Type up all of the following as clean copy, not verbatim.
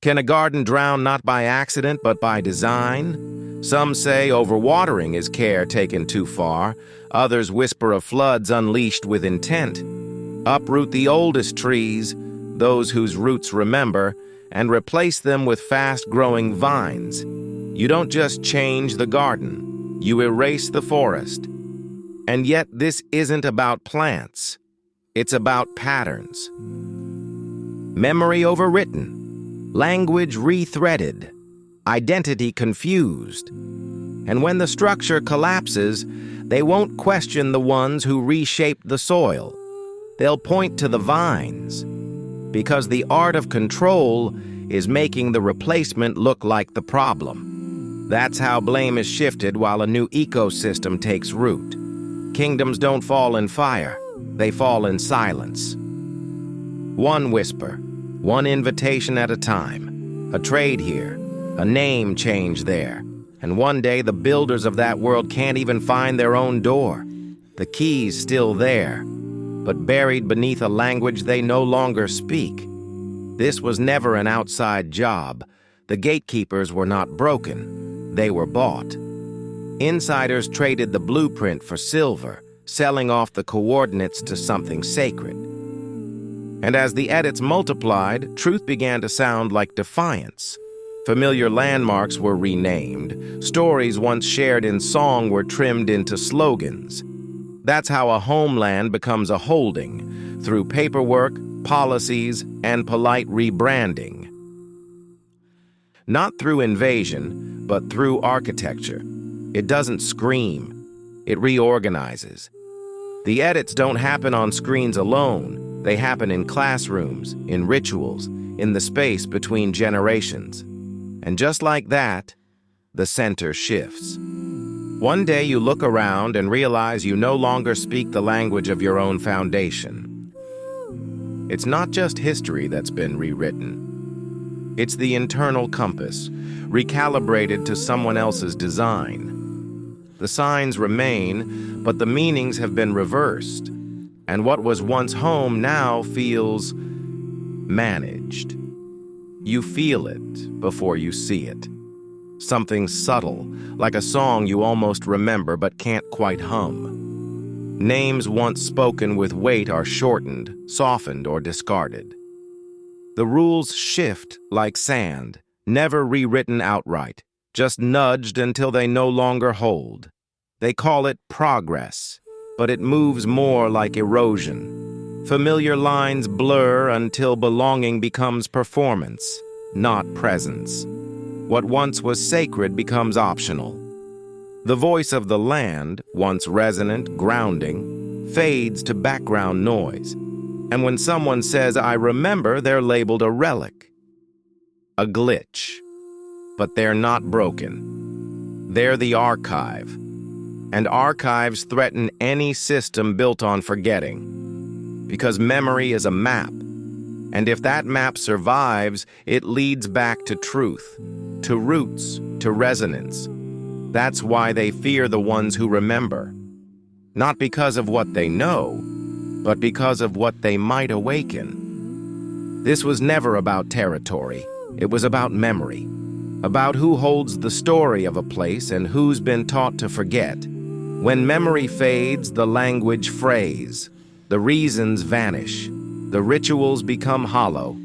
Can a garden drown not by accident but by design? Some say overwatering is care taken too far. Others whisper of floods unleashed with intent. Uproot the oldest trees, those whose roots remember, and replace them with fast-growing vines. You don't just change the garden, you erase the forest. And yet this isn't about plants. It's about patterns. Memory overwritten, language rethreaded, identity confused. And when the structure collapses, they won't question the ones who reshaped the soil. They'll point to the vines, because the art of control is making the replacement look like the problem. That's how blame is shifted while a new ecosystem takes root. Kingdoms don't fall in fire, they fall in silence. One whisper, one invitation at a time, a trade here, a name change there, and one day the builders of that world can't even find their own door. The key's still there, but buried beneath a language they no longer speak. This was never an outside job. The gatekeepers were not broken, they were bought. Insiders traded the blueprint for silver, selling off the coordinates to something sacred. And as the edits multiplied, truth began to sound like defiance. Familiar landmarks were renamed. Stories once shared in song were trimmed into slogans. That's how a homeland becomes a holding, through paperwork, policies, and polite rebranding. Not through invasion, but through architecture. It doesn't scream, it reorganizes. The edits don't happen on screens alone. They happen in classrooms, in rituals, in the space between generations. And just like that, the center shifts. One day you look around and realize you no longer speak the language of your own foundation. It's not just history that's been rewritten. It's the internal compass, recalibrated to someone else's design. The signs remain, but the meanings have been reversed, and what was once home now feels managed. You feel it before you see it. Something subtle, like a song you almost remember but can't quite hum. Names once spoken with weight are shortened, softened, or discarded. The rules shift like sand, never rewritten outright, just nudged until they no longer hold. They call it progress, but it moves more like erosion. Familiar lines blur until belonging becomes performance, not presence. What once was sacred becomes optional. The voice of the land, once resonant, grounding, fades to background noise. And when someone says, "I remember," they're labeled a relic, a glitch. But they're not broken. They're the archive. And archives threaten any system built on forgetting. Because memory is a map. And if that map survives, it leads back to truth, to roots, to resonance. That's why they fear the ones who remember. Not because of what they know, but because of what they might awaken. This was never about territory. It was about memory. About who holds the story of a place and who's been taught to forget. When memory fades, the language frays. The reasons vanish. The rituals become hollow.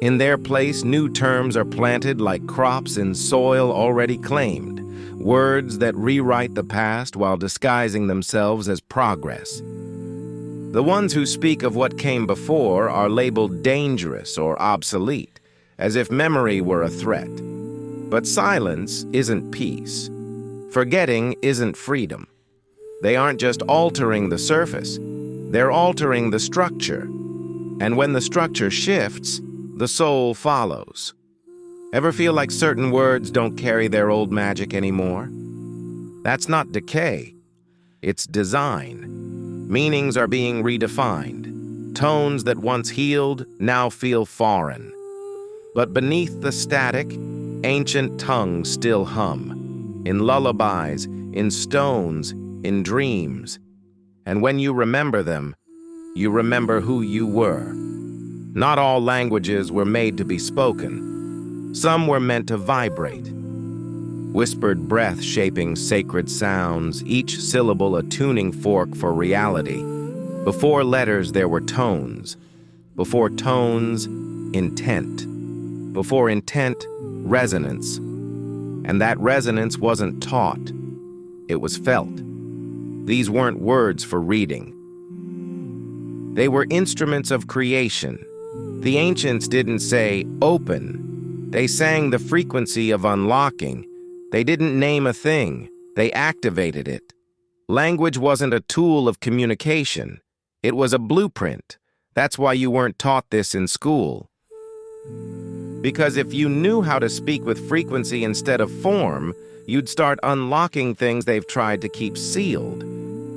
In their place, new terms are planted like crops in soil already claimed. Words that rewrite the past while disguising themselves as progress. The ones who speak of what came before are labeled dangerous or obsolete, as if memory were a threat. But silence isn't peace. Forgetting isn't freedom. They aren't just altering the surface, they're altering the structure. And when the structure shifts, the soul follows. Ever feel like certain words don't carry their old magic anymore? That's not decay, it's design. Meanings are being redefined. Tones that once healed now feel foreign. But beneath the static, ancient tongues still hum, in lullabies, in stones, in dreams. And when you remember them, you remember who you were. Not all languages were made to be spoken. Some were meant to vibrate. Whispered breath shaping sacred sounds, each syllable a tuning fork for reality. Before letters there were tones. Before tones, intent. Before intent, resonance. And that resonance wasn't taught. It was felt. These weren't words for reading. They were instruments of creation. The ancients didn't say, "Open." They sang the frequency of unlocking. They didn't name a thing. They activated it. Language wasn't a tool of communication. It was a blueprint. That's why you weren't taught this in school. Because if you knew how to speak with frequency instead of form, you'd start unlocking things they've tried to keep sealed.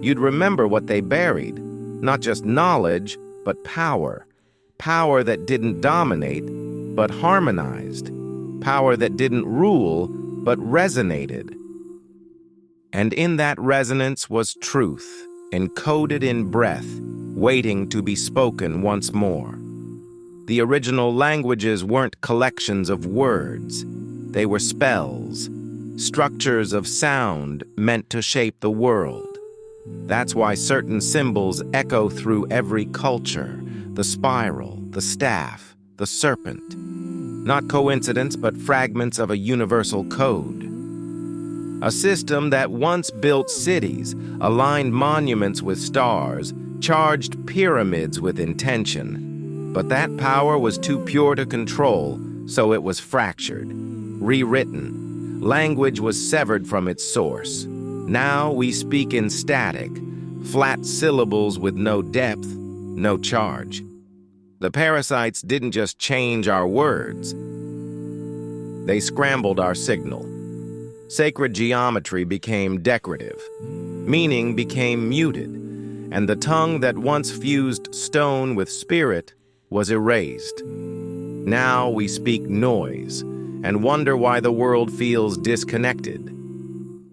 You'd remember what they buried. Not just knowledge, but power. Power that didn't dominate, but harmonized. Power that didn't rule, but resonated. And in that resonance was truth, encoded in breath, waiting to be spoken once more. The original languages weren't collections of words. They were spells, structures of sound meant to shape the world. That's why certain symbols echo through every culture: the spiral, the staff, the serpent. Not coincidence, but fragments of a universal code. A system that once built cities, aligned monuments with stars, charged pyramids with intention. But that power was too pure to control, so it was fractured, rewritten. Language was severed from its source. Now we speak in static, flat syllables with no depth, no charge. The parasites didn't just change our words. They scrambled our signal. Sacred geometry became decorative. Meaning became muted. And the tongue that once fused stone with spirit was erased. Now we speak noise and wonder why the world feels disconnected.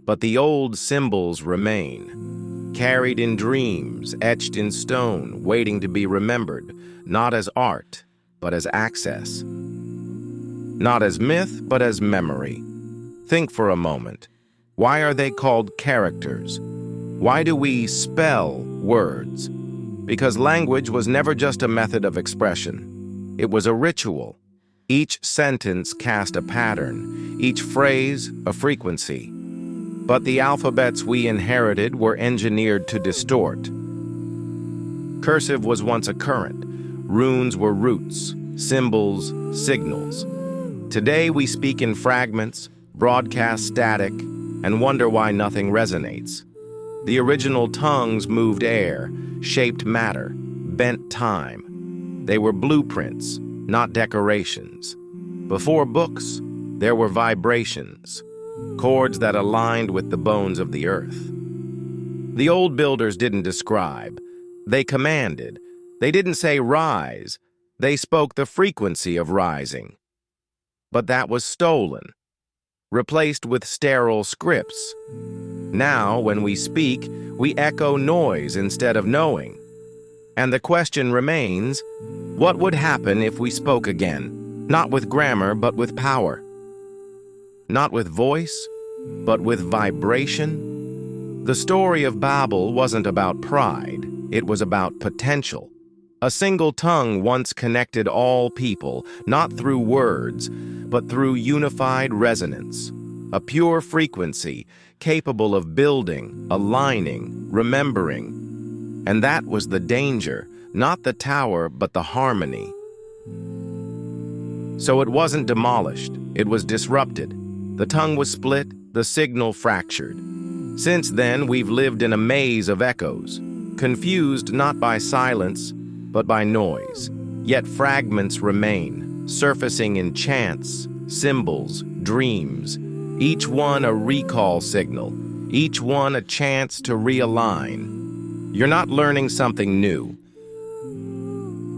But the old symbols remain, carried in dreams, etched in stone, waiting to be remembered, not as art, but as access. Not as myth, but as memory. Think for a moment. Why are they called characters? Why do we spell words? Because language was never just a method of expression. It was a ritual. Each sentence cast a pattern, each phrase a frequency. But the alphabets we inherited were engineered to distort. Cursive was once a current. Runes were roots, symbols, signals. Today we speak in fragments, broadcast static, and wonder why nothing resonates. The original tongues moved air, shaped matter, bent time. They were blueprints, not decorations. Before books, there were vibrations, chords that aligned with the bones of the earth. The old builders didn't describe. They commanded. They didn't say rise. They spoke the frequency of rising. But that was stolen, replaced with sterile scripts. Now, when we speak, we echo noise instead of knowing. And the question remains, what would happen if we spoke again? Not with grammar, but with power. Not with voice, but with vibration. The story of Babel wasn't about pride. It was about potential. A single tongue once connected all people, not through words, but through unified resonance. A pure frequency, capable of building, aligning, remembering. And that was the danger, not the tower, but the harmony. So it wasn't demolished, it was disrupted. The tongue was split, the signal fractured. Since then, we've lived in a maze of echoes, confused not by silence, but by noise. Yet fragments remain, surfacing in chants, symbols, dreams, each one a recall signal, each one a chance to realign. You're not learning something new.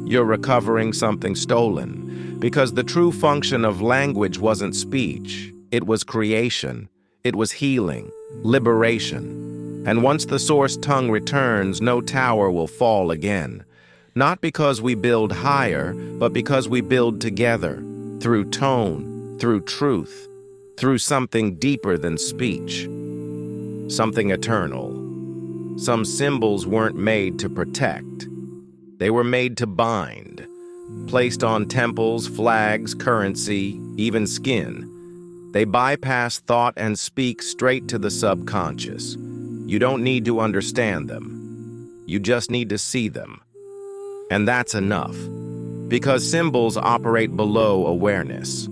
You're recovering something stolen, because the true function of language wasn't speech, it was creation, it was healing, liberation. And once the source tongue returns, no tower will fall again. Not because we build higher, but because we build together, through tone, through truth, through something deeper than speech, something eternal. Some symbols weren't made to protect. They were made to bind, placed on temples, flags, currency, even skin. They bypass thought and speak straight to the subconscious. You don't need to understand them. You just need to see them. And that's enough, because symbols operate below awareness.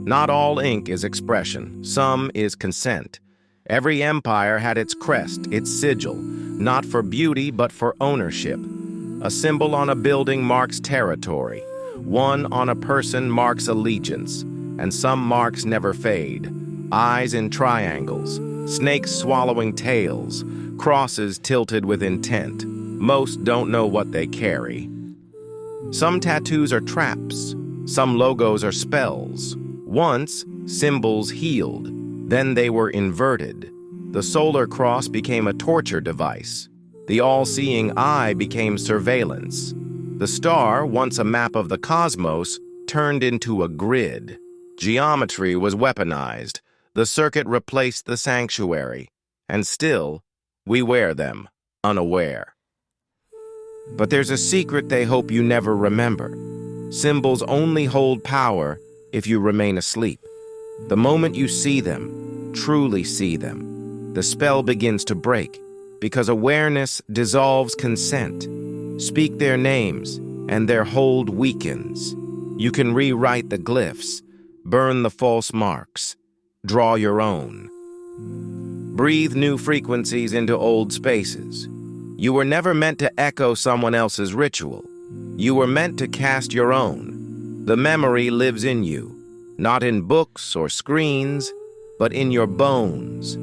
Not all ink is expression. Some is consent. Every empire had its crest, its sigil, not for beauty but for ownership. A symbol on a building marks territory. One on a person marks allegiance. And some marks never fade. Eyes in triangles, snakes swallowing tails, crosses tilted with intent. Most don't know what they carry. Some tattoos are traps. Some logos are spells. Once, symbols healed. Then they were inverted. The solar cross became a torture device. The all-seeing eye became surveillance. The star, once a map of the cosmos, turned into a grid. Geometry was weaponized. The circuit replaced the sanctuary. And still, we wear them, unaware. But there's a secret they hope you never remember. Symbols only hold power if you remain asleep. The moment you see them, truly see them, the spell begins to break, because awareness dissolves consent. Speak their names, and their hold weakens. You can rewrite the glyphs, burn the false marks, draw your own. Breathe new frequencies into old spaces. You were never meant to echo someone else's ritual. You were meant to cast your own. The memory lives in you, not in books or screens, but in your bones,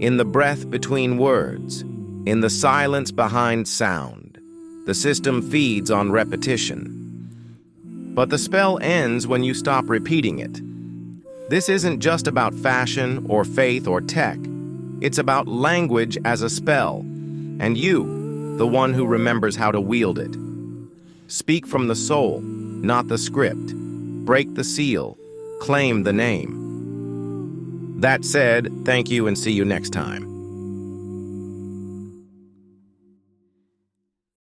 in the breath between words, in the silence behind sound. The system feeds on repetition. But the spell ends when you stop repeating it. This isn't just about fashion or faith or tech. It's about language as a spell, and you, the one who remembers how to wield it. Speak from the soul, not the script. Break the seal, claim the name. That said, thank you and see you next time.